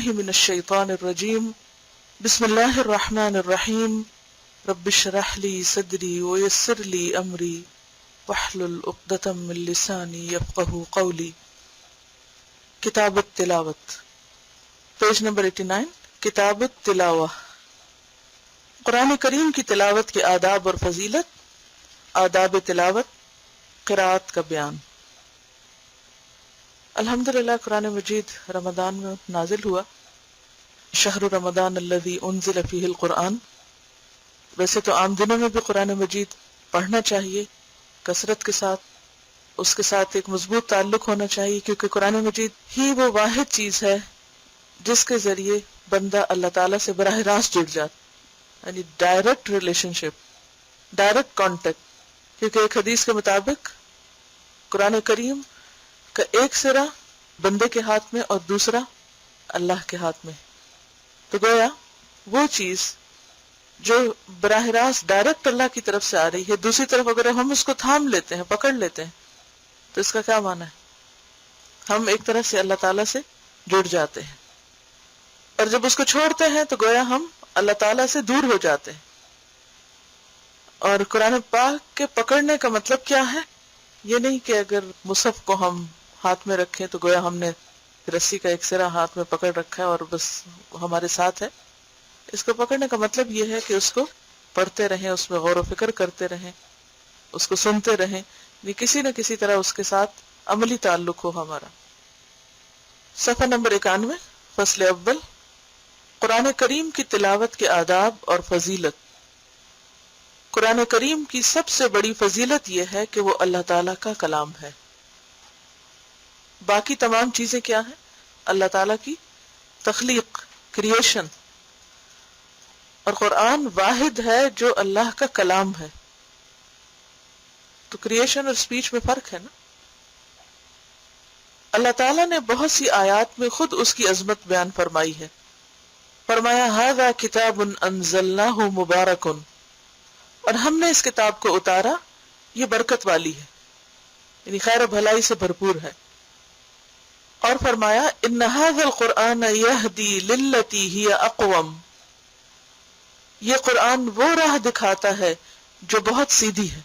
باللہ من الشیطان الرجیم بسم اللہ الرحمن الرحیم رب اشرح لی صدری ویسر لی امری واحلل عقدۃ من لسانی یفقہوا قولی۔ کتاب التلاوت، پیج نمبر 89، کتاب التلاوہ۔ قرآن کریم کی تلاوت کے آداب اور فضیلت، آداب تلاوت، قراءت کا بیان۔ الحمدللہ قرآن مجید رمضان میں نازل ہوا، شہر رمضان الذی انزل فیہ القرآن۔ ویسے تو عام دنوں میں بھی قرآن مجید پڑھنا چاہیے کثرت کے ساتھ، اس کے ساتھ ایک مضبوط تعلق ہونا چاہیے، کیونکہ قرآن مجید ہی وہ واحد چیز ہے جس کے ذریعے بندہ اللہ تعالیٰ سے براہ راست جڑ جاتا، یعنی ڈائریکٹ ریلیشن شپ، ڈائریکٹ کانٹیکٹ۔ کیونکہ ایک حدیث کے مطابق قرآن کریم کا ایک سرا بندے کے ہاتھ میں اور دوسرا اللہ کے ہاتھ میں، تو گویا وہ چیز جو براہ راست ڈائریکٹ اللہ کی طرف سے آ رہی ہے، دوسری طرف اگر ہم اس کو تھام لیتے ہیں، پکڑ لیتے ہیں، تو اس کا کیا معنی ہے؟ ہم ایک طرح سے اللہ تعالیٰ سے جڑ جاتے ہیں، اور جب اس کو چھوڑتے ہیں تو گویا ہم اللہ تعالیٰ سے دور ہو جاتے ہیں۔ اور قرآن پاک کے پکڑنے کا مطلب کیا ہے؟ یہ نہیں کہ اگر مصحف کو ہم ہاتھ میں رکھیں تو گویا ہم نے رسی کا ایک سرا ہاتھ میں پکڑ رکھا ہے اور بس ہمارے ساتھ ہے۔ اس کو پکڑنے کا مطلب یہ ہے کہ اس کو پڑھتے رہیں، اس میں غور و فکر کرتے رہیں، اس کو سنتے رہیں، کسی نہ کسی طرح اس کے ساتھ عملی تعلق ہو ہمارا۔ صفحہ نمبر 91، فصل اول، قرآن کریم کی تلاوت کے آداب اور فضیلت۔ قرآن کریم کی سب سے بڑی فضیلت یہ ہے کہ وہ اللہ تعالیٰ کا کلام ہے۔ باقی تمام چیزیں کیا ہیں؟ اللہ تعالیٰ کی تخلیق، کریشن، اور قرآن واحد ہے جو اللہ کا کلام ہے۔ تو کریشن اور سپیچ میں فرق ہے نا۔ اللہ تعالیٰ نے بہت سی آیات میں خود اس کی عظمت بیان فرمائی ہے۔ فرمایا ھذا کتاب انزلناہ مبارک، اور ہم نے اس کتاب کو اتارا، یہ برکت والی ہے، یعنی خیر و بھلائی سے بھرپور ہے۔ اور فرمایا ان ھذا القرآن یہدی للتی ہی اقوم، یہ قرآن وہ راہ دکھاتا ہے جو بہت سیدھی ہے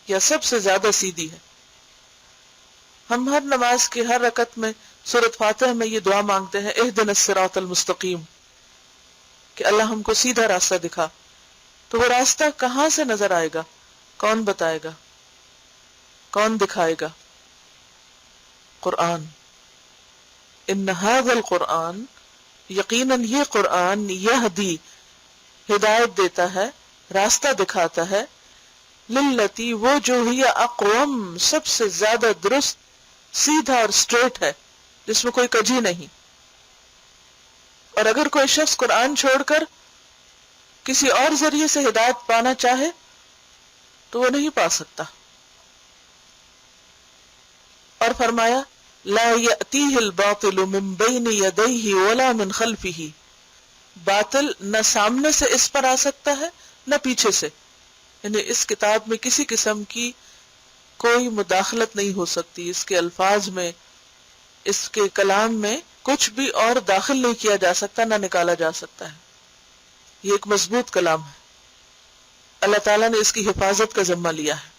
یا سب سے زیادہ سیدھی ہے۔ ہم ہر نماز کی ہر رکعت میں سورۃ فاتحہ میں یہ دعا مانگتے ہیں، اہدنا الصراط المستقیم، کہ اللہ ہم کو سیدھا راستہ دکھا۔ تو وہ راستہ کہاں سے نظر آئے گا؟ کون بتائے گا؟ کون دکھائے گا؟ قرآن۔ ان ھذا القرآن، یقیناً یہ قرآن، یہدی، ہدایت دیتا ہے، راستہ دکھاتا ہے، للتی، وہ جو ہی اقوم، سب سے زیادہ درست، سیدھا اور سٹریٹ ہے، جس میں کوئی کجی نہیں۔ اور اگر کوئی شخص قرآن چھوڑ کر کسی اور ذریعے سے ہدایت پانا چاہے تو وہ نہیں پا سکتا۔ اور فرمایا لا یأتیہ الباطل من بین یدیہ ولا من خلفہ، باطل نہ سامنے سے اس پر آ سکتا ہے نہ پیچھے سے، یعنی اس کتاب میں کسی قسم کی کوئی مداخلت نہیں ہو سکتی، اس کے الفاظ میں، اس کے کلام میں کچھ بھی اور داخل نہیں کیا جا سکتا، نہ نکالا جا سکتا ہے۔ یہ ایک مضبوط کلام ہے، اللہ تعالیٰ نے اس کی حفاظت کا ذمہ لیا ہے۔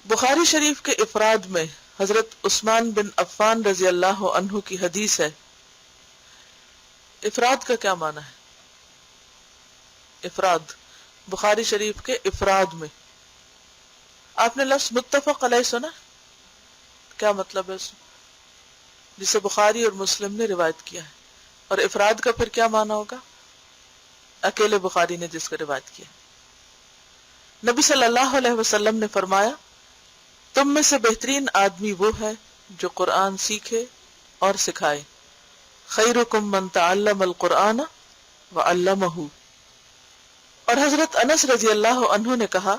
بخاری شریف کے افراد میں حضرت عثمان بن عفان رضی اللہ عنہ کی حدیث ہے۔ افراد کا کیا معنی ہے؟ افراد، بخاری شریف کے افراد میں آپ نے لفظ متفق علیہ سنا؟ کیا مطلب ہے اس میں؟ جسے بخاری اور مسلم نے روایت کیا ہے۔ اور افراد کا پھر کیا معنی ہوگا؟ اکیلے بخاری نے جس کو روایت کیا۔ نبی صلی اللہ علیہ وسلم نے فرمایا تم میں سے بہترین آدمی وہ ہے جو قرآن سیکھے اور سکھائے، خیرکم من تعلم القرآن وعلمہ۔ اور حضرت انس رضی اللہ عنہ نے کہا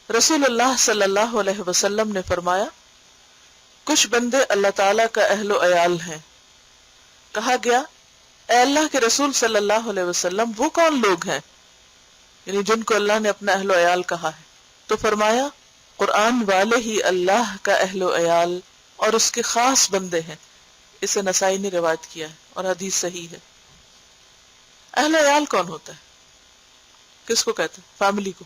رسول اللہ صلی اللہ علیہ وسلم نے فرمایا کچھ بندے اللہ تعالیٰ کا اہل و عیال ہیں۔ کہا گیا اے اللہ کے رسول صلی اللہ علیہ وسلم وہ کون لوگ ہیں، یعنی جن کو اللہ نے اپنا اہل و عیال کہا ہے؟ تو فرمایا قرآن والے ہی اللہ کا اہل و عیال اور اس کے خاص بندے ہیں، اسے نسائی نے روایت کیا ہے اور حدیث صحیح ہے۔ اہل عیال کون ہوتا ہے؟ کس کو کہتے ہیں؟ فیملی کو۔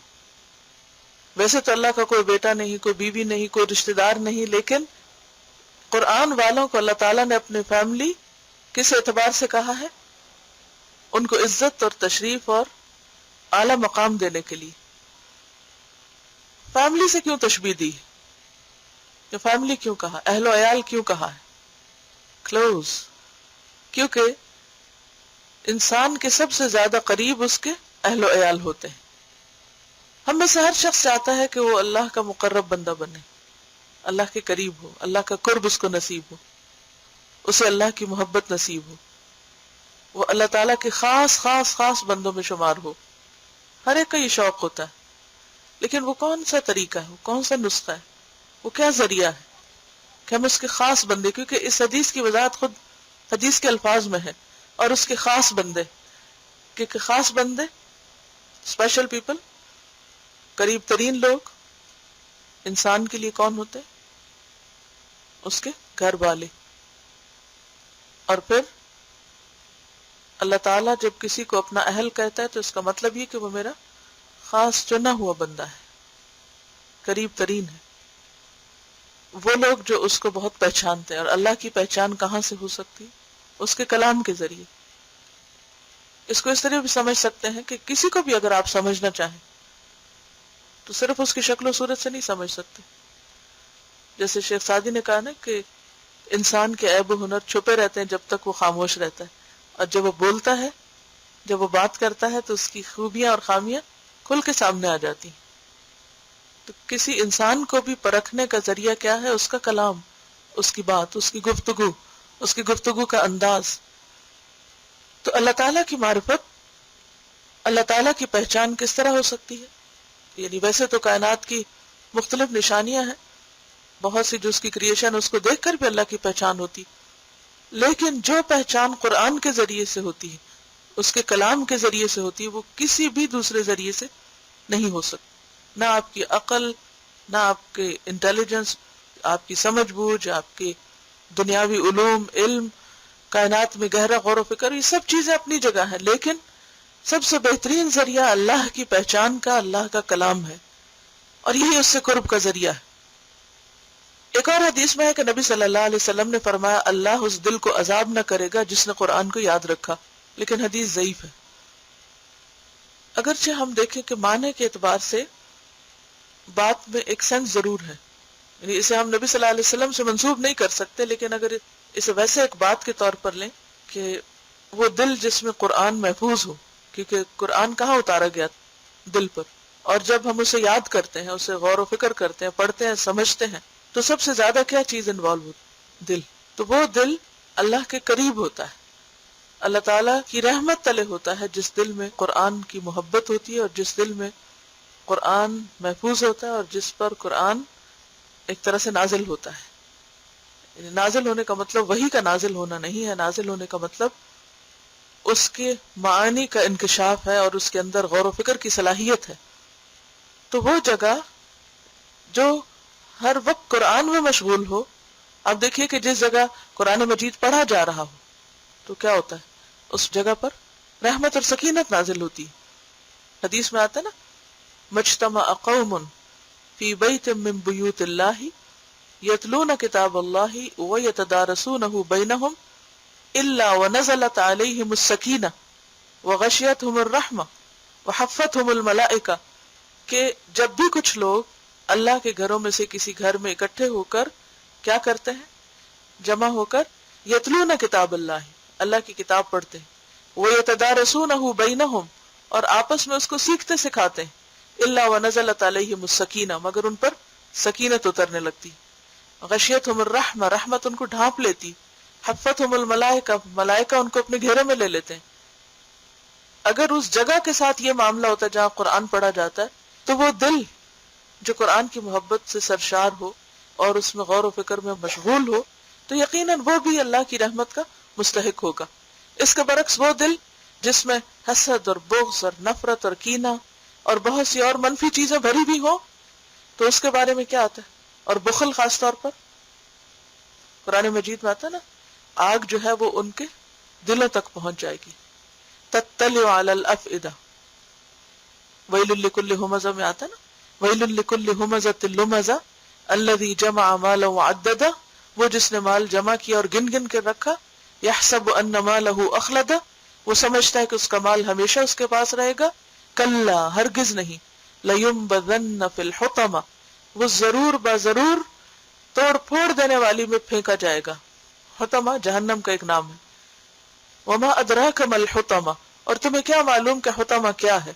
ویسے تو اللہ کا کوئی بیٹا نہیں، کوئی بیوی نہیں، کوئی رشتہ دار نہیں، لیکن قرآن والوں کو اللہ تعالیٰ نے اپنے فیملی کس اعتبار سے کہا ہے؟ ان کو عزت اور تشریف اور اعلی مقام دینے کے لیے۔ فیملی سے کیوں تشبیہ دی؟ کہ فیملی کیوں کہا؟ اہل و عیال کیوں کہا ہے؟ کلوز، کیونکہ انسان کے سب سے زیادہ قریب اس کے اہل و عیال ہوتے ہیں۔ ہم میں سے ہر شخص چاہتا ہے کہ وہ اللہ کا مقرب بندہ بنے، اللہ کے قریب ہو، اللہ کا قرب اس کو نصیب ہو، اسے اللہ کی محبت نصیب ہو، وہ اللہ تعالیٰ کے خاص خاص خاص بندوں میں شمار ہو۔ ہر ایک کا یہ شوق ہوتا ہے، لیکن وہ کون سا طریقہ ہے، وہ کون سا نسخہ ہے، وہ کیا ذریعہ ہے کہ ہم اس کے خاص بندے، کیونکہ اس حدیث کی وضاحت خود حدیث کے الفاظ میں ہے، اور اس کے خاص بندے، کیونکہ خاص بندے، اسپیشل پیپل، قریب ترین لوگ انسان کے لیے کون ہوتے؟ اس کے گھر والے۔ اور پھر اللہ تعالیٰ جب کسی کو اپنا اہل کہتا ہے تو اس کا مطلب یہ کہ وہ میرا خاص چنا ہوا بندہ ہے، قریب ترین ہے۔ وہ لوگ جو اس کو بہت پہچانتے ہیں، اور اللہ کی پہچان کہاں سے ہو سکتی؟ اس کے کلام کے ذریعے۔ اس کو اس طرح بھی سمجھ سکتے ہیں کہ کسی کو بھی اگر آپ سمجھنا چاہیں تو صرف اس کی شکل و صورت سے نہیں سمجھ سکتے۔ جیسے شیخ سعدی نے کہا نا کہ انسان کے عیب و ہنر چھپے رہتے ہیں جب تک وہ خاموش رہتا ہے، اور جب وہ بولتا ہے، جب وہ بات کرتا ہے تو اس کی خوبیاں اور خامیاں کھل کے سامنے آ جاتی ہیں۔ تو کسی انسان کو بھی پرکھنے کا ذریعہ کیا ہے؟ اس کا کلام، اس کی بات، اس کی گفتگو، اس کی گفتگو کا انداز۔ تو اللہ تعالیٰ کی معرفت، اللہ تعالیٰ کی پہچان کس طرح ہو سکتی ہے؟ یعنی ویسے تو کائنات کی مختلف نشانیاں ہیں، بہت سی جو اس کی کریشن، اس کو دیکھ کر بھی اللہ کی پہچان ہوتی، لیکن جو پہچان قرآن کے ذریعے سے ہوتی ہے، اس کے کلام کے ذریعے سے ہوتی ہے، وہ کسی بھی دوسرے ذریعے سے نہیں ہو سکتی۔ نہ آپ کی عقل، نہ آپ کے انٹیلیجنس، آپ کی سمجھ بوجھ، آپ کے دنیاوی علوم، علم، کائنات میں گہرا غور و فکر، یہ سب چیزیں اپنی جگہ ہیں، لیکن سب سے بہترین ذریعہ اللہ کی پہچان کا اللہ کا کلام ہے، اور یہی اس سے قرب کا ذریعہ ہے۔ ایک اور حدیث میں ہے کہ نبی صلی اللہ علیہ وسلم نے فرمایا اللہ اس دل کو عذاب نہ کرے گا جس نے قرآن کو یاد رکھا، لیکن حدیث ضعیف ہے۔ اگرچہ ہم دیکھیں کہ معنی کے اعتبار سے بات میں ایک سینس ضرور ہے، یعنی اسے ہم نبی صلی اللہ علیہ وسلم سے منسوب نہیں کر سکتے، لیکن اگر اسے ویسے ایک بات کے طور پر لیں کہ وہ دل جس میں قرآن محفوظ ہو، کیونکہ قرآن کہاں اتارا گیا؟ دل پر، اور جب ہم اسے یاد کرتے ہیں، اسے غور و فکر کرتے ہیں، پڑھتے ہیں، سمجھتے ہیں، تو سب سے زیادہ کیا چیز انوالو ہوتی؟ دل۔ تو وہ دل اللہ کے قریب ہوتا ہے، اللہ تعالیٰ کی رحمت تلے ہوتا ہے، جس دل میں قرآن کی محبت ہوتی ہے، اور جس دل میں قرآن محفوظ ہوتا ہے، اور جس پر قرآن ایک طرح سے نازل ہوتا ہے۔ یعنی نازل ہونے کا مطلب وحی کا نازل ہونا نہیں ہے، نازل ہونے کا مطلب اس کے معانی کا انکشاف ہے، اور اس کے اندر غور و فکر کی صلاحیت ہے۔ تو وہ جگہ جو ہر وقت قرآن میں مشغول ہو، اب دیکھیے کہ جس جگہ قرآن مجید پڑھا جا رہا ہو تو کیا ہوتا ہے؟ اس جگہ پر رحمت اور سکینت نازل ہوتی ہے۔ حدیث میں آتا ہے نا، مجتمع قوم فی بیت من بیوت اللہ یتلون کتاب اللہ ویتدارسونہ بینہم الا ونزلت علیہم السکینہ وغشیتہم الرحمہ وحفتہم الملائکہ، کہ جب بھی کچھ لوگ اللہ کے گھروں میں سے کسی گھر میں اکٹھے ہو کر کیا کرتے ہیں؟ جمع ہو کر یتلون کتاب اللہ، اللہ کی کتاب پڑھتے ہیں، ویتدارسونہ بینہم، اور آپس میں اس کو سیکھتے سکھاتے ہیں، الا ونزلت علیہم السکینہ، مگر ان پر سکینت اترنے لگتی، غشیتہم الرحمہ، رحمت ان کو ڈھانپ لیتی، حفتہم الملائکہ، ملائکہ ان کو اپنے گھیرے میں لے لیتے ہیں۔ اگر اس جگہ کے ساتھ یہ معاملہ ہوتا ہے جہاں قرآن پڑھا جاتا ہے، تو وہ دل جو قرآن کی محبت سے سرشار ہو اور اس میں غور و فکر میں مشغول ہو، تو یقیناً وہ بھی اللہ کی رحمت کا مستحق ہوگا۔ اس کے برعکس وہ دل جس میں حسد اور بغض اور نفرت اور کینہ اور بہت سی اور منفی چیزیں بھری بھی ہو، تو اس کے بارے میں کیا آتا ہے؟ اور بخل خاص طور پر قرآن مجید میں آتا ہے نا، آگ جو ہے وہ ان کے دلوں تک پہنچ جائے گی. تطلع علی الافئدہ، ویل لکل ہمزہ میں آتا ہے نا، ویل لکل ہمزۃ لمزہ الذی جمع مالا وعددہ، وہ جس نے مال جمع کیا اور گن گن کے رکھا. یحسب ان مالہ اخلدہ، وہ سمجھتا ہے کہ اس کا مال ہمیشہ اس کے پاس رہے گا. کلا، ہرگز نہیں. لینبذن فی الحطمہ، وہ ضرور ضرور توڑ پھوڑ دینے والی میں پھینکا جائے گا. حطمہ جہنم کا ایک نام ہے. وما ادراک ما الحطمہ، اور تمہیں کیا معلوم کہ حطمہ کیا ہے؟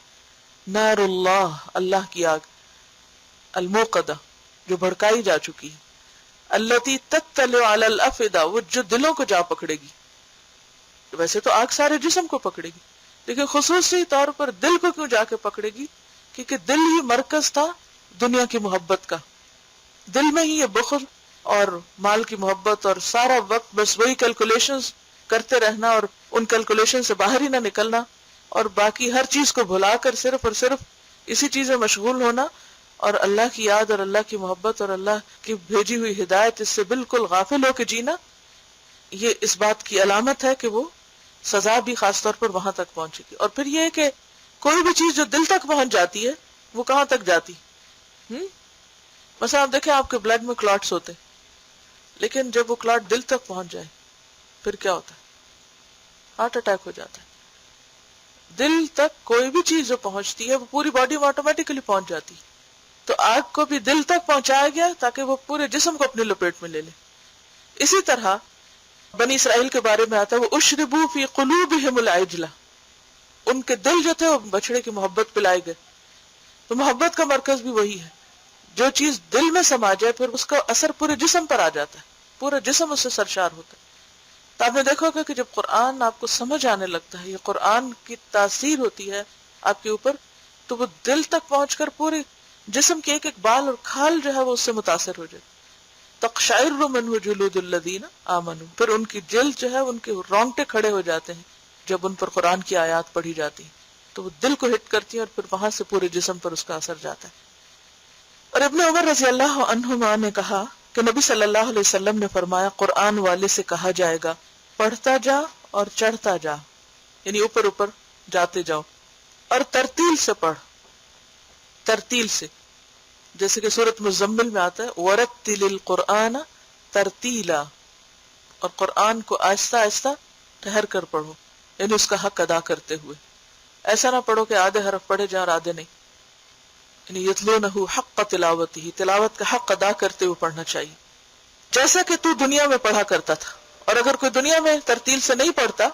نار اللہ، اللہ کی آگ. الموقدہ، جو بھڑکائی جا چکی ہے. التی تطلع علی الافئدہ، وہ جو دلوں کو جا پکڑے گی. ویسے تو آگ سارے جسم کو پکڑے گی، لیکن خصوصی طور پر دل کو کیوں جا کے پکڑے گی؟ کیونکہ دل ہی مرکز تھا دنیا کی محبت کا. دل میں ہی یہ بخل اور مال کی محبت اور سارا وقت بس وہی کیلکولیشنز کرتے رہنا اور ان کیلکولیشن سے باہر ہی نہ نکلنا، اور باقی ہر چیز کو بھلا کر صرف اور صرف اسی چیز میں مشغول ہونا، اور اللہ کی یاد اور اللہ کی محبت اور اللہ کی بھیجی ہوئی ہدایت اس سے بالکل غافل ہو کے جینا. یہ اس بات کی علامت ہے کہ وہ سزا بھی خاص طور پر وہاں تک پہنچے گی. اور پھر یہ ہے کہ کوئی بھی چیز جو دل تک پہنچ جاتی ہے وہ کہاں تک جاتی؟ مثلا آپ دیکھیں آپ کے بلڈ میں کلاٹس ہوتے، لیکن جب وہ کلاٹ دل تک پہنچ جائے پھر کیا ہوتا ہے؟ ہارٹ اٹیک ہو جاتا ہے. دل تک کوئی بھی چیز جو پہنچتی ہے وہ پوری باڈی میں آٹومیٹکلی پہنچ جاتی. تو آگ کو بھی دل تک پہنچایا گیا تاکہ وہ پورے جسم کو اپنی لپیٹ میں لے لے. اسی طرح بنی اسرائیل کے بارے میں آتا ہے وہ اشربوا فی قلوبہم العجلہ، ان کے دل جو تھے وہ بچڑے کی محبت پلائے گئے. تو محبت کا مرکز بھی وہی ہے. جو چیز دل میں سما جائے پھر اس کا اثر پورے جسم پر آ جاتا ہے، پورا جسم اس سے سرشار ہوتا ہے. تو آپ نے دیکھو گا کہ جب قرآن آپ کو سمجھ آنے لگتا ہے، یہ قرآن کی تاثیر ہوتی ہے آپ کے اوپر، تو وہ دل تک پہنچ کر پورے جسم کے ایک ایک بال اور کھال جو ہے وہ اس سے متاثر ہو جائے. تقشعر منہ جلود الذین آمنوا، پھر ان کی جلد جو ہے ان کے رونگٹے کھڑے ہو جاتے ہیں جب ان پر قرآن کی آیات پڑھی جاتی ہیں، تو وہ دل کو ہٹ کرتی ہیں اور پھر وہاں سے پورے جسم پر اس کا اثر جاتا ہے. اور ابن عمر رضی اللہ عنہما نے کہا کہ نبی صلی اللہ علیہ وسلم نے فرمایا، قرآن والے سے کہا جائے گا پڑھتا جا اور چڑھتا جا، یعنی اوپر اوپر جاتے جاؤ، اور ترتیل سے پڑھ. ترتیل سے، جیسے کہ سورۃ مزمل میں آتا ہے وَرَتِّلِ الْقُرْآنَ ترتیلا، اور قرآن کو آہستہ آہستہ ٹھہر کر پڑھو، یعنی اس کا حق ادا کرتے ہوئے. ایسا نہ پڑھو کہ آدھے حرف پڑھے جائیں اور آدھے نہیں، یعنی یتلونہ حق تلاوتہ، تلاوت کا حق ادا کرتے ہوئے پڑھنا چاہیے، جیسا کہ تو دنیا میں پڑھا کرتا تھا. اور اگر کوئی دنیا میں ترتیل سے نہیں پڑھتا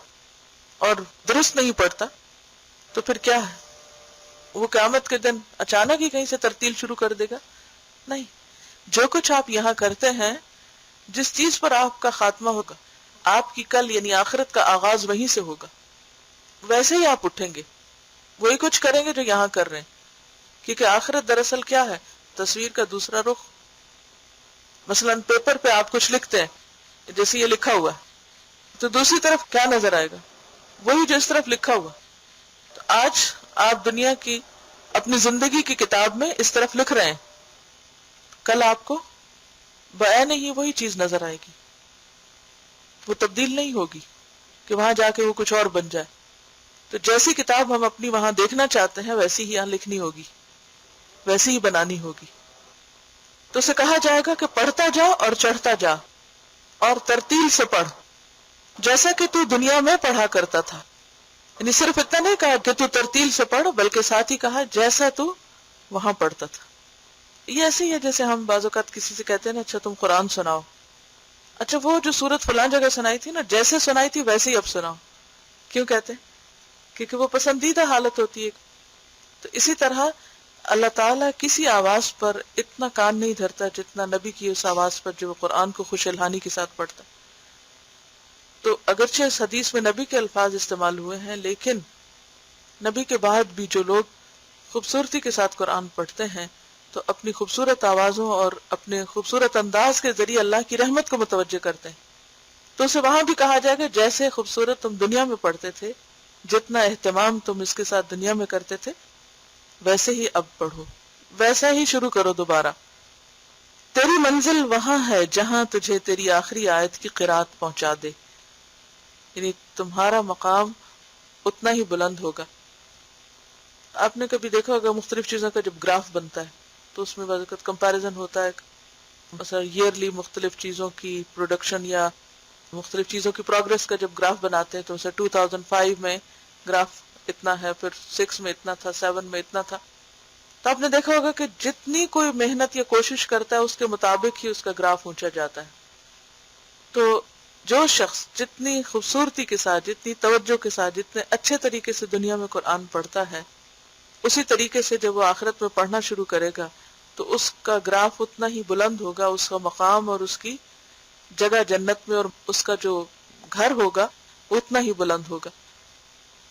اور درست نہیں پڑھتا تو پھر کیا ہے؟ وہ قیامت کے دن اچانک ہی کہیں سے ترتیل شروع کر دے گا؟ نہیں. جو کچھ آپ یہاں کرتے ہیں، جس چیز پر آپ کا خاتمہ ہوگا، آپ کی کل یعنی آخرت کا آغاز وہیں سے ہوگا. ویسے ہی آپ اٹھیں گے، وہی کچھ کریں گے جو یہاں کر رہے ہیں، کیونکہ آخرت دراصل کیا ہے؟ تصویر کا دوسرا رخ. مثلا پیپر پہ آپ کچھ لکھتے ہیں، جیسے یہ لکھا ہوا ہے، تو دوسری طرف کیا نظر آئے گا؟ وہی جو اس طرف لکھا ہوا. تو آج آپ دنیا کی اپنی زندگی کی کتاب میں اس طرف لکھ رہے ہیں، کل آپ کو بعین ہی وہی چیز نظر آئے گی، وہ تبدیل نہیں ہوگی کہ وہاں جا کے وہ کچھ اور بن جائے. تو جیسی کتاب ہم اپنی وہاں دیکھنا چاہتے ہیں ویسی ہی یہاں لکھنی ہوگی، ویسی ہی بنانی ہوگی. تو اسے کہا جائے گا کہ پڑھتا جا اور چڑھتا جا، اور ترتیل سے پڑھ جیسا کہ تو دنیا میں پڑھا کرتا تھا. یعنی صرف اتنا نہیں کہا کہ تو ترتیل سے پڑھ، بلکہ ساتھ ہی کہا جیسا تو وہاں پڑھتا تھا. یہ ایسے ہی ہے جیسے ہم بعض اوقات کسی سے کہتے ہیں نا، اچھا تم قرآن سناؤ، اچھا وہ جو سورت فلاں جگہ سنائی تھی نا، جیسے سنائی تھی ویسے ہی اب سناؤ. کیوں کہتے ہیں؟ کیونکہ وہ پسندیدہ حالت ہوتی ہے. تو اسی طرح اللہ تعالیٰ کسی آواز پر اتنا کان نہیں دھرتا جتنا نبی کی اس آواز پر جو وہ قرآن کو خوش الحانی کے ساتھ پڑھتا. تو اگرچہ اس حدیث میں نبی کے الفاظ استعمال ہوئے ہیں، لیکن نبی کے بعد بھی جو لوگ خوبصورتی کے ساتھ قرآن پڑھتے ہیں تو اپنی خوبصورت آوازوں اور اپنے خوبصورت انداز کے ذریعے اللہ کی رحمت کو متوجہ کرتے ہیں. تو اسے وہاں بھی کہا جائے گا جیسے خوبصورت تم دنیا میں پڑھتے تھے، جتنا اہتمام تم اس کے ساتھ دنیا میں کرتے تھے، ویسے ہی اب پڑھو، ویسا ہی شروع کرو دوبارہ. تیری منزل وہاں ہے جہاں تجھے تیری آخری آیت کی قرات پہنچا دے. یعنی تمہارا مقام اتنا ہی بلند ہوگا. آپ نے کبھی دیکھا ہوگا مختلف چیزوں کا جب گراف بنتا ہے تو اس میں بعض اوقات کمپیریزن ہوتا ہے، مثلا ایئرلی مختلف چیزوں کی پروڈکشن یا مختلف چیزوں کی پروگرس کا جب گراف بناتے ہیں تو مثلا 2005 میں گراف اتنا ہے، پھر 6 میں اتنا تھا، 7 میں اتنا تھا. تو آپ نے دیکھا ہوگا کہ جتنی کوئی محنت یا کوشش کرتا ہے اس کے مطابق ہی اس کا گراف اونچا جاتا ہے. تو جو شخص جتنی خوبصورتی کے ساتھ، جتنی توجہ کے ساتھ، جتنے اچھے طریقے سے دنیا میں قرآن پڑھتا ہے، اسی طریقے سے جب وہ آخرت میں پڑھنا شروع کرے گا تو اس کا گراف اتنا ہی بلند ہوگا، اس کا مقام اور اس کی جگہ جنت میں اور اس کا جو گھر ہوگا وہ اتنا ہی بلند ہوگا.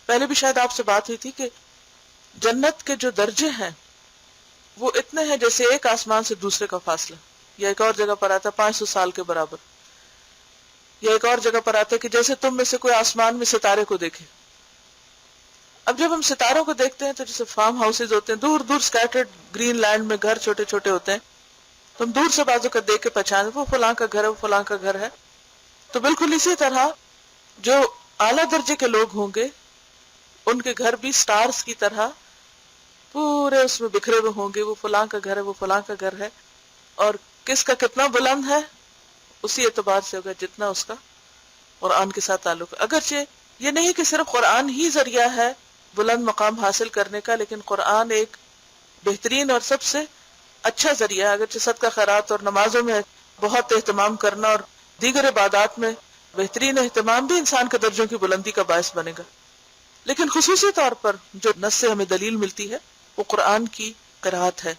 پہلے بھی شاید آپ سے بات ہوئی تھی کہ جنت کے جو درجے ہیں وہ اتنے ہیں جیسے ایک آسمان سے دوسرے کا فاصلہ، یا ایک اور جگہ پر آتا ہے 500 سال کے برابر، یا ایک اور جگہ پر آتا ہے کہ جیسے تم میں سے کوئی آسمان میں ستارے کو دیکھے. اب جب ہم ستاروں کو دیکھتے ہیں تو جیسے فارم ہاؤسز ہوتے ہیں دور دور سکیٹرڈ گرین لینڈ میں، گھر چھوٹے چھوٹے ہوتے ہیں، تو ہم دور سے بازو کا دیکھ کے پہچان وہ فلاں کا گھر ہے، وہ فلاں کا گھر ہے. تو بالکل اسی طرح جو اعلیٰ درجے کے لوگ ہوں گے ان کے گھر بھی سٹارز کی طرح پورے اس میں بکھرے ہوئے ہوں گے، وہ فلاں کا گھر ہے، وہ فلاں کا گھر ہے. اور کس کا کتنا بلند ہے اسی اعتبار سے ہوگا جتنا اس کا قرآن کے ساتھ تعلق ہے. اگرچہ یہ نہیں کہ صرف قرآن ہی ذریعہ ہے بلند مقام حاصل کرنے کا، لیکن قرآن ایک بہترین اور سب سے اچھا ذریعہ ہے. اگرچہ صدقہ خیرات اور نمازوں میں بہت اہتمام کرنا اور دیگر عبادات میں بہترین اہتمام بھی انسان کے درجوں کی بلندی کا باعث بنے گا، لیکن خصوصی طور پر جو نص سے ہمیں دلیل ملتی ہے وہ قرآن کی قرات ہے.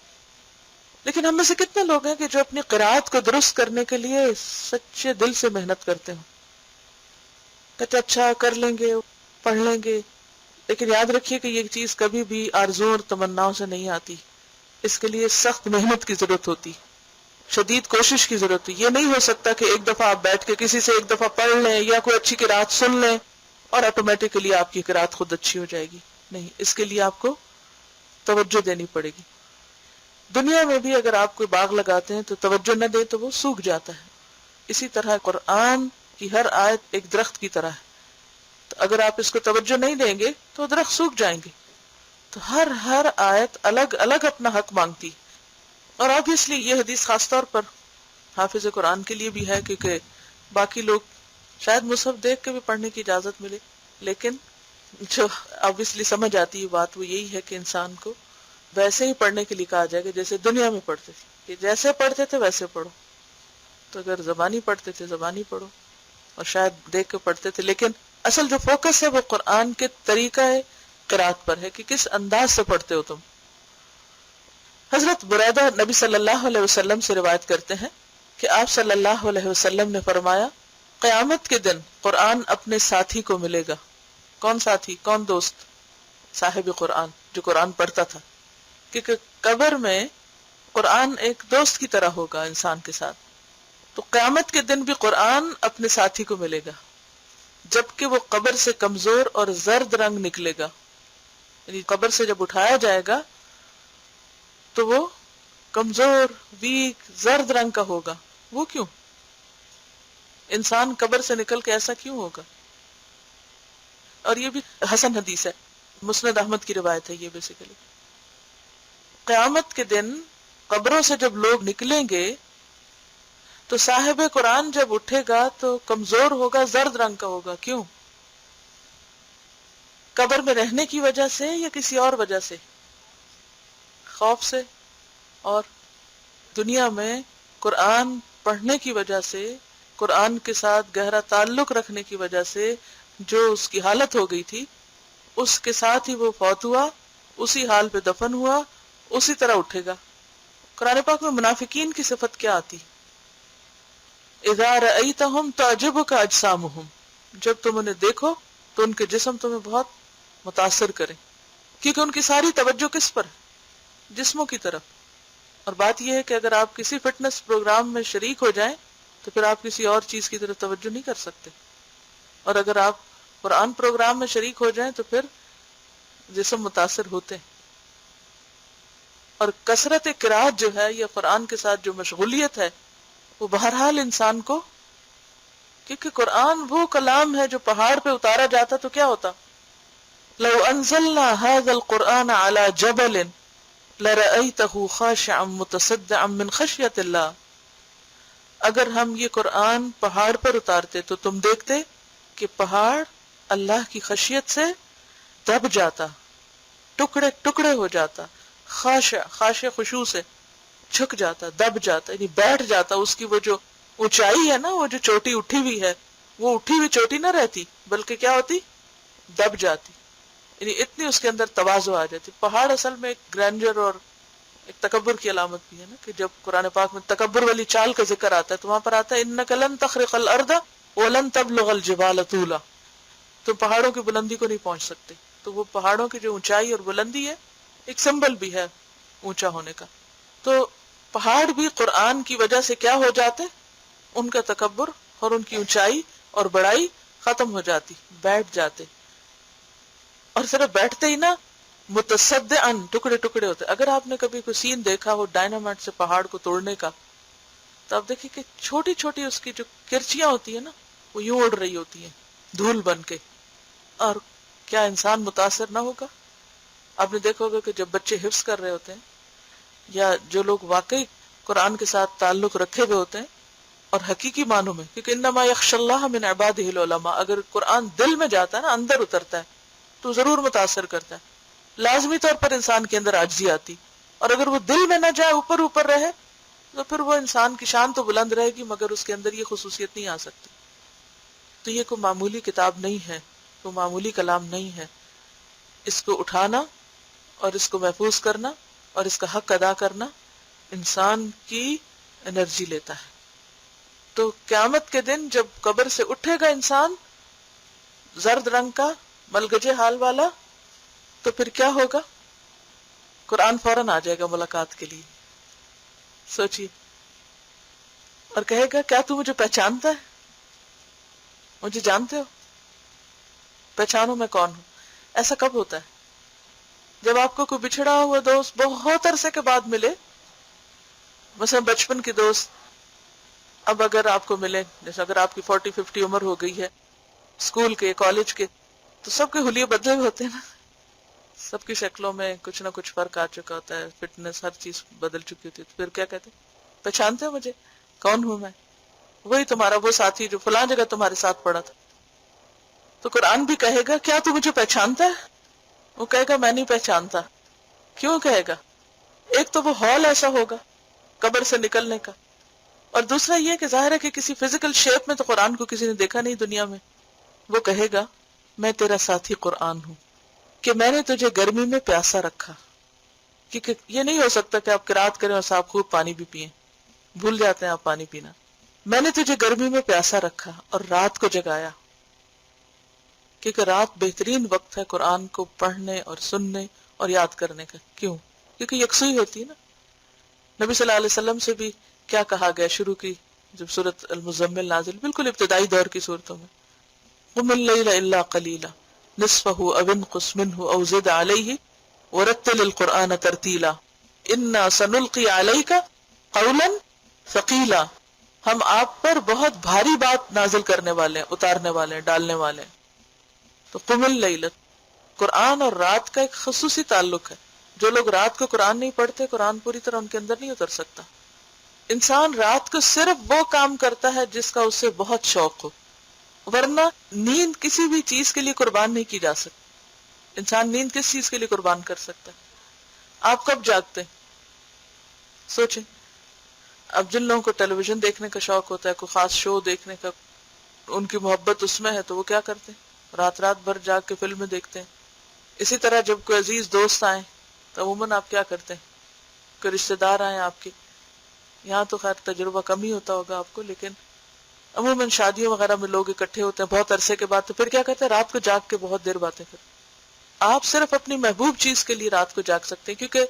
لیکن ہم میں سے کتنے لوگ ہیں کہ جو اپنی قرات کو درست کرنے کے لیے سچے دل سے محنت کرتے ہیں، کہتے اچھا کر لیں گے، پڑھ لیں گے، لیکن یاد رکھیے کہ یہ چیز کبھی بھی آرزو اور تمناؤں سے نہیں آتی. اس کے لیے سخت محنت کی ضرورت ہوتی، شدید کوشش کی ضرورت ہے. یہ نہیں ہو سکتا کہ ایک دفعہ آپ بیٹھ کے کسی سے ایک دفعہ پڑھ لیں یا کوئی اچھی قرات سن لیں اور آٹومیٹکلی آپ کی قرات خود اچھی ہو جائے گی. نہیں، اس کے لیے آپ کو توجہ دینی پڑے گی. دنیا میں بھی اگر آپ کوئی باغ لگاتے ہیں تو توجہ نہ دیں تو وہ سوکھ جاتا ہے. اسی طرح قرآن کی ہر آیت ایک درخت کی طرح ہے، تو اگر آپ اس کو توجہ نہیں دیں گے تو درخت سوکھ جائیں گے. تو ہر آیت الگ الگ اپنا حق مانگتی. اور obviously یہ حدیث خاص طور پر حافظ قرآن کے لیے بھی ہے، کیونکہ باقی لوگ شاید مصحف دیکھ کے بھی پڑھنے کی اجازت ملے، لیکن جو obviously سمجھ آتی ہے بات وہ یہی ہے کہ انسان کو ویسے ہی پڑھنے کے لیے کہا جائے کہ جیسے دنیا میں پڑھتے تھے، کہ جیسے پڑھتے تھے ویسے پڑھو. تو اگر زبانی پڑھتے تھے زبانی پڑھو، اور شاید دیکھ کے پڑھتے تھے، لیکن اصل جو فوکس ہے وہ قرآن کے طریقہ قرات پر ہے کہ کس انداز سے پڑھتے ہو تم. حضرت بریدہ نبی صلی اللہ علیہ وسلم سے روایت کرتے ہیں کہ آپ صلی اللہ علیہ وسلم نے فرمایا، قیامت کے دن قرآن اپنے ساتھی کو ملے گا. کون ساتھی؟ کون دوست؟ صاحب قرآن، جو قرآن پڑھتا تھا. کیونکہ قبر میں قرآن ایک دوست کی طرح ہوگا انسان کے ساتھ. تو قیامت کے دن بھی قرآن اپنے ساتھی کو ملے گا، جبکہ وہ قبر سے کمزور اور زرد رنگ نکلے گا. یعنی قبر سے جب اٹھایا جائے گا تو وہ کمزور، ویک، زرد رنگ کا ہوگا. وہ کیوں؟ انسان قبر سے نکل کے ایسا کیوں ہوگا؟ اور یہ بھی حسن حدیث ہے، مسند احمد کی روایت ہے. یہ بیسیکلی قیامت کے دن قبروں سے جب لوگ نکلیں گے تو صاحب قرآن جب اٹھے گا تو کمزور ہوگا، زرد رنگ کا ہوگا. کیوں؟ قبر میں رہنے کی وجہ سے یا کسی اور وجہ سے؟ خوف سے اور دنیا میں قرآن پڑھنے کی وجہ سے، قرآن کے ساتھ گہرا تعلق رکھنے کی وجہ سے جو اس کی حالت ہو گئی تھی اس کے ساتھ ہی وہ فوت ہوا، اسی حال پہ دفن ہوا، اسی طرح اٹھے گا. قرآن پاک میں منافقین کی صفت کیا آتی؟ اذا رأیتہم تعجبک اجسامہم، جب تم انہیں دیکھو تو ان کے جسم تمہیں بہت متاثر کریں، کیونکہ ان کی ساری توجہ کس پر ہے؟ جسموں کی طرف. اور بات یہ ہے کہ اگر آپ کسی فٹنس پروگرام میں شریک ہو جائیں تو پھر آپ کسی اور چیز کی طرف توجہ نہیں کر سکتے، اور اگر آپ قرآن پروگرام میں شریک ہو جائیں تو پھر جسم متاثر ہوتے ہیں. اور کثرت قرات جو ہے یا قرآن کے ساتھ جو مشغولیت ہے وہ بہرحال انسان کو کیونکہ قرآن وہ کلام ہے جو پہاڑ پہ اتارا جاتا تو کیا ہوتا؟ لو انزلنا هذا القرآن على جبل لرأيته خاشعا متصدعا من خشية الله. اگر ہم یہ قرآن پہاڑ پر اتارتے تو تم دیکھتے کہ پہاڑ اللہ کی خشیت سے دب جاتا، ٹکڑے ٹکڑے ہو جاتا، خاشع خشوع سے جھک جاتا، دب جاتا، یعنی بیٹھ جاتا. اس کی وہ جو اونچائی ہے نا، وہ جو چوٹی اٹھی ہوئی ہے، وہ اٹھی ہوئی چوٹی نہ رہتی بلکہ کیا ہوتی؟ دب جاتی. یعنی اتنی اس کے اندر تواضع آ جاتی. پہاڑ اصل میں ایک گرینڈر اور ایک تکبر کی علامت بھی ہے نا، کہ جب قرآن پاک میں تکبر والی چال کا ذکر آتا ہے تو وہاں پر آتا ہے انک لن تخرق الارض ولن تبلغ الجبال طولا. تم پہاڑوں کی بلندی کو نہیں پہنچ سکتے. تو وہ پہاڑوں کی جو اونچائی اور بلندی ہے ایک سمبل بھی ہے اونچا ہونے کا. تو پہاڑ بھی قرآن کی وجہ سے کیا ہو جاتے؟ ان کا تکبر اور ان کی اونچائی اور بڑائی ختم ہو جاتی، بیٹھ جاتے. اور صرف بیٹھتے ہی نا، متصدعاً ٹکڑے ٹکڑے ہوتے. اگر آپ نے کبھی کوئی سین دیکھا ہو ڈائنامائٹ سے پہاڑ کو توڑنے کا، تو آپ دیکھیں کہ چھوٹی چھوٹی اس کی جو کرچیاں ہوتی ہیں نا، وہ یوں اڑ رہی ہوتی ہیں دھول بن کے. اور کیا انسان متاثر نہ ہوگا؟ آپ نے دیکھا ہوگا کہ جب بچے حفظ کر رہے ہوتے ہیں یا جو لوگ واقعی قرآن کے ساتھ تعلق رکھے ہوئے ہوتے ہیں اور حقیقی معنوں میں، کیونکہ انما یخشی اللہ من عبادہ العلماء، اگر قرآن دل میں جاتا ہے نا، اندر اترتا ہے تو ضرور متاثر کرتا ہے. لازمی طور پر انسان کے اندر عاجزی آتی، اور اگر وہ دل میں نہ جائے، اوپر اوپر رہے، تو پھر وہ انسان کی شان تو بلند رہے گی مگر اس کے اندر یہ خصوصیت نہیں آ سکتی. تو یہ کوئی معمولی کتاب نہیں ہے، کوئی معمولی کلام نہیں ہے. اس کو اٹھانا اور اس کو محفوظ کرنا اور اس کا حق ادا کرنا انسان کی انرجی لیتا ہے. تو قیامت کے دن جب قبر سے اٹھے گا انسان زرد رنگ کا ملگجے حال والا، تو پھر کیا ہوگا؟ قرآن فوراً آ جائے گا ملاقات کے لیے. سوچیے، اور کہے گا کیا تو مجھے پہچانتا ہے؟ مجھے جانتے ہو؟ پہچانو میں کون ہوں. ایسا کب ہوتا ہے؟ جب آپ کو کوئی بچھڑا ہوا دوست بہت عرصے کے بعد ملے، مثلا بچپن کے دوست اب اگر آپ کو ملے، جیسے اگر آپ کی 40-50 عمر ہو گئی ہے، اسکول کے کالج کے، تو سب کے حلیے بدلے ہوئے ہوتے ہیں نا، سب کی شکلوں میں کچھ نہ کچھ فرق آ چکا ہوتا ہے، فٹنس ہر چیز بدل چکی ہوتی ہے. تو پھر کیا کہتے ہیں؟ پہچانتے ہو مجھے؟ کون ہوں میں؟ وہی تمہارا وہ ساتھی جو فلاں جگہ تمہارے ساتھ پڑا تھا. تو قرآن بھی کہے گا کیا تو مجھے پہچانتا ہے؟ وہ کہے گا میں نہیں پہچانتا. کیوں کہے گا؟ ایک تو وہ ہال ایسا ہوگا قبر سے نکلنے کا، اور دوسرا یہ کہ ظاہر ہے کہ کسی فزیکل شیپ میں تو قرآن کو کسی نے دیکھا نہیں دنیا میں. وہ کہے گا میں تیرا ساتھی قرآن ہوں، کہ میں نے تجھے گرمی میں پیاسا رکھا. کیونکہ یہ نہیں ہو سکتا کہ آپ قرات کریں اور صاحب خوب پانی بھی پئیں، بھول جاتے ہیں آپ پانی پینا. میں نے تجھے گرمی میں پیاسا رکھا اور رات کو جگایا، کیونکہ رات بہترین وقت ہے قرآن کو پڑھنے اور سننے اور یاد کرنے کا. کیوں؟ کیونکہ یکسوئی ہوتی ہے نا. نبی صلی اللہ علیہ وسلم سے بھی کیا کہا گیا شروع کی جب سورۃ المزمل نازل، بالکل ابتدائی دور کی صورتوں میں، قم اللیل الا قلیلا نصفہ او انقص منہ او زد علیہ ورتل القرآن ترتیلا انا سنلقی علیک قولا ثقیلا. ہم آپ پر بہت بھاری بات نازل کرنے والے ہیں، اتارنے والے ہیں، ڈالنے والے ہیں. تو قم اللیل، قرآن اور رات کا ایک خصوصی تعلق ہے. جو لوگ رات کو قرآن نہیں پڑھتے، قرآن پوری طرح ان کے اندر نہیں اتر سکتا. انسان رات کو صرف وہ کام کرتا ہے جس کا اسے بہت شوق ہو، ورنہ نیند کسی بھی چیز کے لیے قربان نہیں کی جا سکتی. انسان نیند کس چیز کے لیے قربان کر سکتا ہے؟ آپ کب جاگتے ہیں؟ سوچیں. اب جن لوگوں کو ٹیلی ویژن دیکھنے کا شوق ہوتا ہے، کوئی خاص شو دیکھنے کا، ان کی محبت اس میں ہے، تو وہ کیا کرتے ہیں؟ رات رات بھر جاگ کے فلمیں دیکھتے ہیں. اسی طرح جب کوئی عزیز دوست آئے تو عموماً آپ کیا کرتے ہیں؟ کوئی رشتہ دار آئے آپ کے، یہاں تو خیر تجربہ کم ہی ہوتا ہوگا آپ کو، لیکن عموماً شادیوں وغیرہ میں لوگ اکٹھے ہوتے ہیں بہت عرصے کے بعد، تو پھر کیا کرتے ہیں؟ رات کو جاگ کے بہت دیر باتیں کرتے. آپ صرف اپنی محبوب چیز کے لیے رات کو جاگ سکتے ہیں، کیونکہ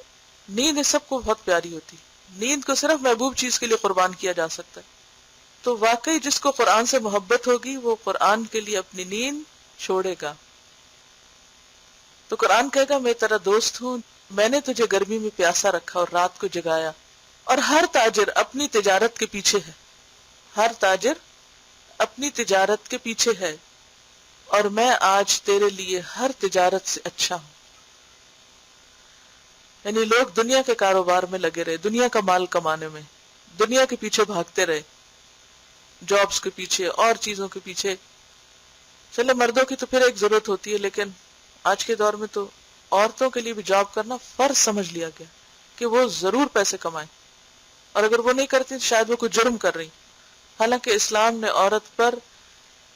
نیند اس سب کو بہت پیاری ہوتی ہے. نیند کو صرف محبوب چیز کے لیے قربان کیا جا سکتا ہے. تو واقعی جس کو قرآن سے محبت ہوگی وہ قرآن کے لیے اپنی نیند چھوڑے گا. تو قرآن کہے گا میں تیرا دوست ہوں، میں نے تجھے گرمی میں پیاسا رکھا اور رات کو جگایا. اور ہر تاجر اپنی تجارت کے پیچھے ہے. ہر تاجر اپنی تجارت کے پیچھے ہے اور میں آج تیرے لیے ہر تجارت سے اچھا ہوں. یعنی لوگ دنیا کے کاروبار میں لگے رہے، دنیا کا مال کمانے میں، دنیا کے پیچھے بھاگتے رہے، جابز کے پیچھے اور چیزوں کے پیچھے. چلے مردوں کی تو پھر ایک ضرورت ہوتی ہے، لیکن آج کے دور میں تو عورتوں کے لیے بھی جاب کرنا فرض سمجھ لیا گیا کہ وہ ضرور پیسے کمائیں، اور اگر وہ نہیں کرتی تو شاید وہ کوئی جرم کر رہی. حالانکہ اسلام نے عورت پر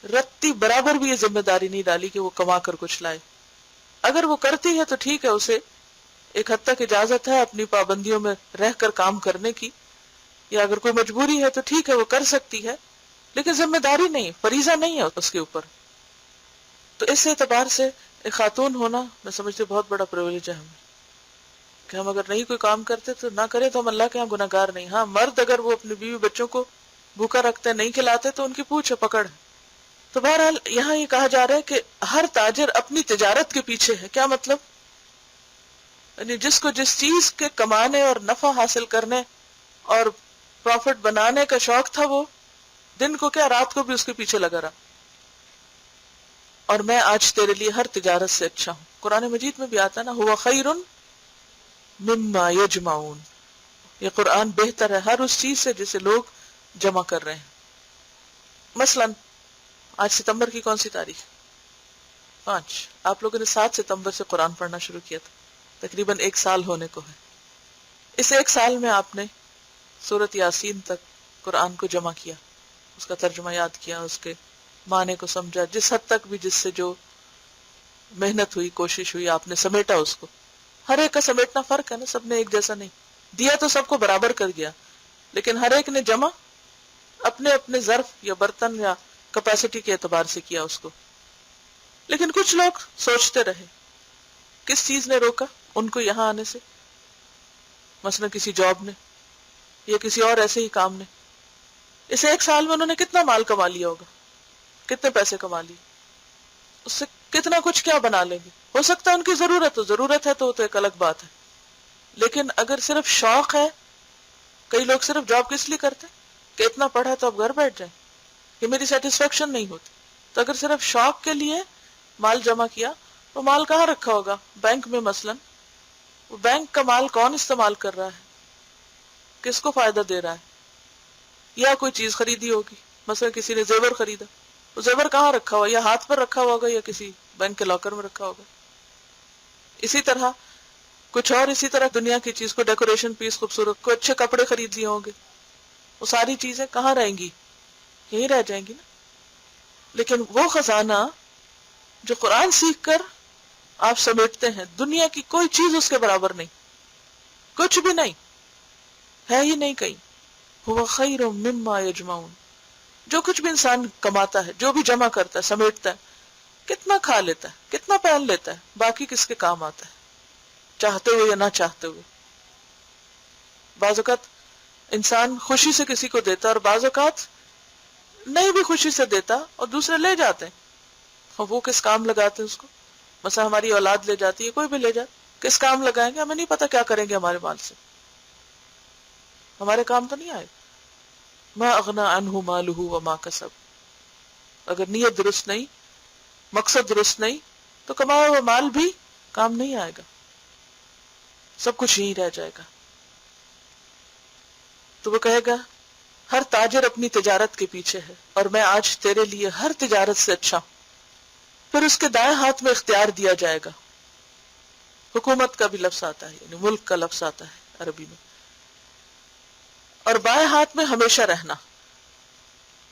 رتی برابر بھی یہ ذمہ داری نہیں ڈالی کہ وہ کما کر کچھ لائے. اگر وہ کرتی ہے تو ٹھیک ہے، اسے ایک حد تک اجازت ہے اپنی پابندیوں میں رہ کر کام کرنے کی، یا اگر کوئی مجبوری ہے تو ٹھیک ہے وہ کر سکتی ہے، لیکن ذمہ داری نہیں، فریضہ نہیں ہے اس کے اوپر. تو اس اعتبار سے ایک خاتون ہونا میں سمجھتی بہت بڑا پریویلیج ہے ہمیں، کہ ہم اگر نہیں کوئی کام کرتے تو نہ کرے تو ہم اللہ کے ہاں گناہگار نہیں. ہاں مرد اگر وہ اپنی بیوی بچوں کو بھوکا رکھتے نہیں کھلاتے تو ان کی پوچھ پکڑ ہے. تو بہرحال یہاں یہ کہا جا رہا ہے کہ ہر تاجر اپنی تجارت کے پیچھے ہے. کیا مطلب؟ یعنی جس کو جس چیز کے کمانے اور نفع حاصل کرنے اور پروفٹ بنانے کا شوق تھا، وہ دن کو کیا رات کو بھی اس کے پیچھے لگا رہا. اور میں آج تیرے لیے ہر تجارت سے اچھا ہوں. قرآن مجید میں بھی آتا نا، ہوا خیر مما یجمعون. یہ قرآن بہتر ہے ہر اس چیز سے جسے لوگ جمع کر رہے ہیں. مثلا آج ستمبر کی کون سی تاریخ؟ 5. آپ لوگوں نے 7 ستمبر سے قرآن پڑھنا شروع کیا تھا، تقریباً 1 سال ہونے کو ہے. اس 1 سال میں آپ نے سورۃ یاسین تک قرآن کو جمع کیا، اس کا ترجمہ یاد کیا، اس کے معنی کو سمجھا، جس حد تک بھی جس سے جو محنت ہوئی، کوشش ہوئی، آپ نے سمیٹا اس کو. ہر ایک کا سمیٹنا فرق ہے نا، سب نے ایک جیسا نہیں دیا، تو سب کو برابر کر دیا، لیکن ہر ایک نے جمع اپنے اپنے ظرف یا برتن یا کیپیسٹی کے اعتبار سے کیا اس کو. لیکن کچھ لوگ سوچتے رہے. کس چیز نے روکا ان کو یہاں آنے سے؟ مثلا کسی جاب نے یا کسی اور ایسے ہی کام نے. اس 1 سال میں انہوں نے کتنا مال کما لیا ہوگا، کتنے پیسے کما لیے، اس سے کتنا کچھ کیا بنا لیں گے. ہو سکتا ہے ان کی ضرورت ہے تو ایک الگ بات ہے، لیکن اگر صرف شوق ہے، کئی لوگ صرف جاب کس لیے کرتے کہ اتنا پڑھا تو اب گھر بیٹھ جائیں، کہ میری سیٹسفیکشن نہیں ہوتی. تو اگر صرف شوق کے لیے مال جمع کیا تو مال کہاں رکھا ہوگا؟ بینک میں مثلا. وہ بینک کا مال کون استعمال کر رہا ہے، کس کو فائدہ دے رہا ہے؟ یا کوئی چیز خریدی ہوگی، مثلا کسی نے زیور خریدا، وہ زیور کہاں رکھا ہوا؟ یا ہاتھ پر رکھا ہوا ہوگا یا کسی بینک کے لاکر میں رکھا ہوگا. اسی طرح کچھ اور، اسی طرح دنیا کی چیز کو ڈیکوریشن پیس خوبصورت، کو اچھے کپڑے خرید لیے ہوں گے، وہ ساری چیزیں کہاں رہیں گی؟ یہیں رہ جائیں گی نا. لیکن وہ خزانہ جو قرآن سیکھ کر آپ سمیٹتے ہیں، دنیا کی کوئی چیز اس کے برابر نہیں، کچھ بھی نہیں ہے ہی نہیں کہیں. ہوا خیر مما یجمعون. جو کچھ بھی انسان کماتا ہے، جو بھی جمع کرتا ہے، سمیٹتا ہے، کتنا کھا لیتا ہے، کتنا پہن لیتا ہے، باقی کس کے کام آتا ہے، چاہتے ہوئے یا نہ چاہتے ہوئے. بعض اوقات انسان خوشی سے کسی کو دیتا اور بعض اوقات نہیں بھی خوشی سے دیتا اور دوسرے لے جاتے ہیں. اور وہ کس کام لگاتے ہیں اس کو؟ مثلا ہماری اولاد لے جاتی ہے، کوئی بھی لے جائے، کس کام لگائیں گے؟ ہمیں نہیں پتا کیا کریں گے ہمارے مال سے، ہمارے کام تو نہیں آئے. ما اغنى عنہ مالہ وما کسب. اگر نیت درست نہیں، مقصد درست نہیں، تو کمایا ہوا مال بھی کام نہیں آئے گا، سب کچھ یہیں رہ جائے گا. تو وہ کہے گا ہر تاجر اپنی تجارت کے پیچھے ہے اور میں آج تیرے لیے ہر تجارت سے اچھا ہوں. پھر اس کے دائیں ہاتھ میں اختیار دیا جائے گا. حکومت کا بھی لفظ آتا ہے، یعنی ملک کا لفظ آتا ہے عربی میں. اور بائیں ہاتھ میں ہمیشہ رہنا،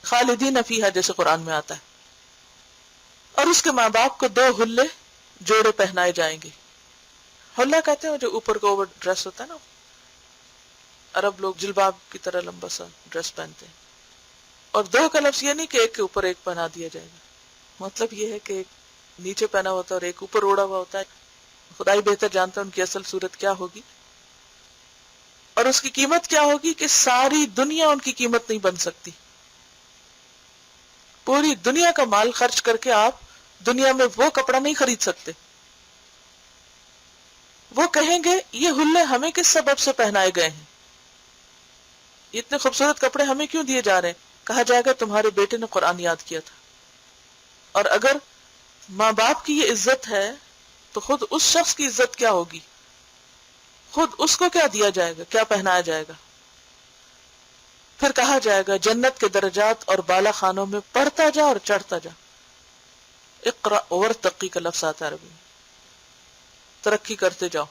خالدین فیہا جیسے قرآن میں آتا ہے. اور اس کے ماں باپ کو 2 حلے جوڑے پہنائے جائیں گے. حلہ کہتے ہیں جو اوپر کا اوور ڈریس ہوتا ہے نا، عرب لوگ جلباب کی طرح لمبا سا ڈریس پہنتے ہیں. اور 2 کا لفظ یہ نہیں کہ ایک کے اوپر ایک پہنا دیا جائے گا، مطلب یہ ہے کہ ایک نیچے پہنا ہوتا ہے اور ایک اوپر اوڑا ہوا ہوتا ہے. خدا ہی بہتر جانتا ہے ان کی اصل صورت کیا ہوگی اور اس کی قیمت کیا ہوگی، کہ ساری دنیا ان کی قیمت نہیں بن سکتی. پوری دنیا کا مال خرچ کر کے آپ دنیا میں وہ کپڑا نہیں خرید سکتے. وہ کہیں گے یہ حلے ہمیں کس سبب سے پہنائے گئے ہیں، اتنے خوبصورت کپڑے ہمیں کیوں دیے جا رہے ہیں؟ کہا جائے گا تمہارے بیٹے نے قرآن یاد کیا تھا. اور اگر ماں باپ کی یہ عزت ہے تو خود اس شخص کی عزت کیا ہوگی؟ خود اس کو کیا دیا جائے گا، کیا پہنایا جائے گا؟ پھر کہا جائے گا جنت کے درجات اور بالا خانوں میں پڑھتا جا اور چڑھتا جا. اقرا ورتقی کا لفظ آتا ہے عربی میں، ترقی کرتے جاؤ.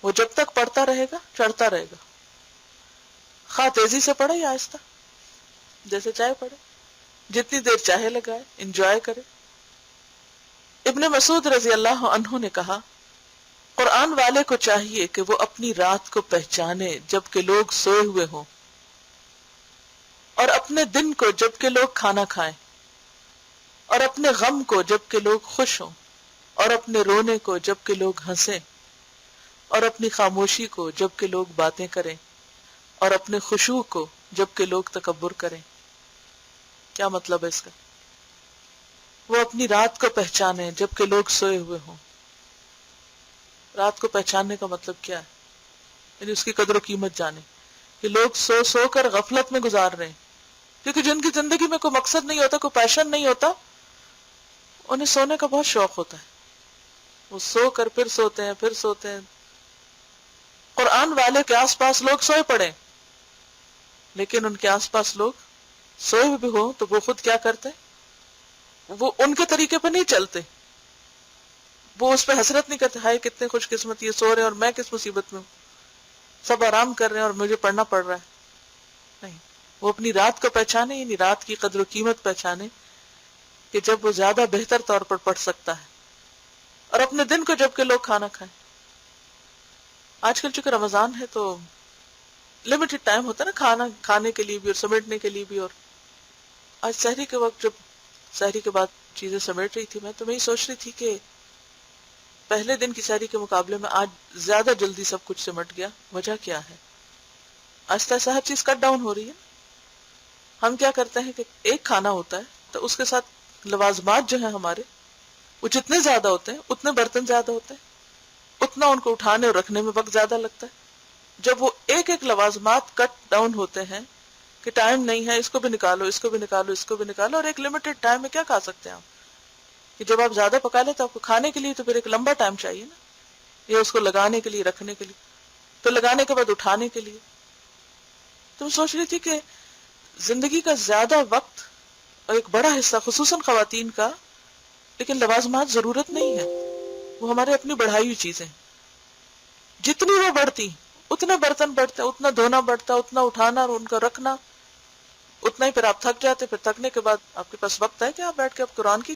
وہ جب تک پڑھتا رہے گا چڑھتا رہے گا، خواہ تیزی سے پڑھے یا آہستہ، جیسے چاہے پڑھے، جتنی دیر چاہے لگائے، انجوائے کرے. ابن مسعود رضی اللہ عنہ نے کہا قرآن والے کو چاہیے کہ وہ اپنی رات کو پہچانے جبکہ لوگ سوئے ہوئے ہوں، اور اپنے دن کو جبکہ لوگ کھانا کھائیں، اور اپنے غم کو جبکہ لوگ خوش ہوں، اور اپنے رونے کو جبکہ لوگ ہنسیں، اور اپنی خاموشی کو جبکہ لوگ باتیں کریں، اور اپنے خشوع کو جبکہ لوگ تکبر کریں. کیا مطلب ہے اس کا؟ وہ اپنی رات کو پہچانے جبکہ لوگ سوئے ہوئے ہوں. رات کو پہچاننے کا مطلب کیا ہے؟ یعنی اس کی قدر و قیمت جانے کہ لوگ سو سو کر غفلت میں گزار رہے ہیں، کیونکہ جن کی زندگی میں کوئی مقصد نہیں ہوتا، کوئی پیشن نہیں ہوتا، انہیں سونے کا بہت شوق ہوتا ہے. وہ سو کر پھر سوتے ہیں، پھر سوتے ہیں. قرآن والے کے آس پاس لوگ سوئے پڑے، لیکن ان کے آس پاس لوگ سوئے ہوئے بھی ہوں تو وہ خود کیا کرتے؟ وہ ان کے طریقے پہ نہیں چلتے، وہ اس پہ حسرت نہیں کرتے ہائے کتنے خوش قسمت یہ سو رہے ہیں اور میں کس مصیبت میں ہوں، سب آرام کر رہے ہیں اور مجھے پڑھنا پڑ رہا ہے. نہیں، وہ اپنی رات کو پہچانے، یعنی رات کی قدر و قیمت پہچانے کہ جب وہ زیادہ بہتر طور پر پڑھ سکتا ہے، اور اپنے دن کو جب کہ لوگ کھانا کھائیں. آج کل چونکہ رمضان ہے تو لمیٹڈ ٹائم ہوتا ہے نا کھانا کھانے کے لیے بھی اور سمیٹنے کے لیے بھی. اور آج سحری کے وقت جب سحری کے بعد چیزیں سمیٹ رہی تھی میں تو میں یہ سوچ رہی تھی کہ پہلے دن کی سحری کے مقابلے میں آج زیادہ جلدی سب کچھ سمٹ گیا. وجہ کیا ہے؟ آہستہ آہستہ ہر چیز کٹ ڈاؤن ہو رہی ہے. ہم کیا کرتے ہیں کہ ایک کھانا ہوتا ہے تو اس کے ساتھ لوازمات جو ہیں ہمارے وہ جتنے زیادہ ہوتے ہیں اتنے برتن زیادہ ہوتے ہیں، اتنا ان کو اٹھانے اور رکھنے میں وقت زیادہ لگتا ہے. جب وہ ایک ایک لوازمات کٹ ڈاؤن ہوتے ہیں کہ ٹائم نہیں ہے، اس کو بھی نکالو، اس کو بھی نکالو، اس کو بھی نکالو، اور ایک لمیٹڈ ٹائم میں کیا کھا سکتے ہیں آپ؟ کہ جب آپ زیادہ پکا لیں تو آپ کو کھانے کے لیے تو پھر ایک لمبا ٹائم چاہیے نا، یا اس کو لگانے کے لیے، رکھنے کے لیے، پھر لگانے کے بعد اٹھانے کے لیے. تو میں سوچ رہی تھی کہ زندگی کا زیادہ وقت اور ایک بڑا حصہ خصوصاً خواتین کا، لیکن لوازمات ضرورت نہیں ہے، وہ ہمارے اپنی بڑھائی ہوئی چیزیں. جتنی وہ بڑھتی اتنے برتن بڑھتے، اتنا دھونا بڑھتا، اتنا اٹھانا اور ان کا رکھنا، اتنا ہی پھر آپ تھک جاتے. پھر تھکنے کے بعد آپ کے پاس وقت ہے کہ آپ بیٹھ کے آپ قرآن کی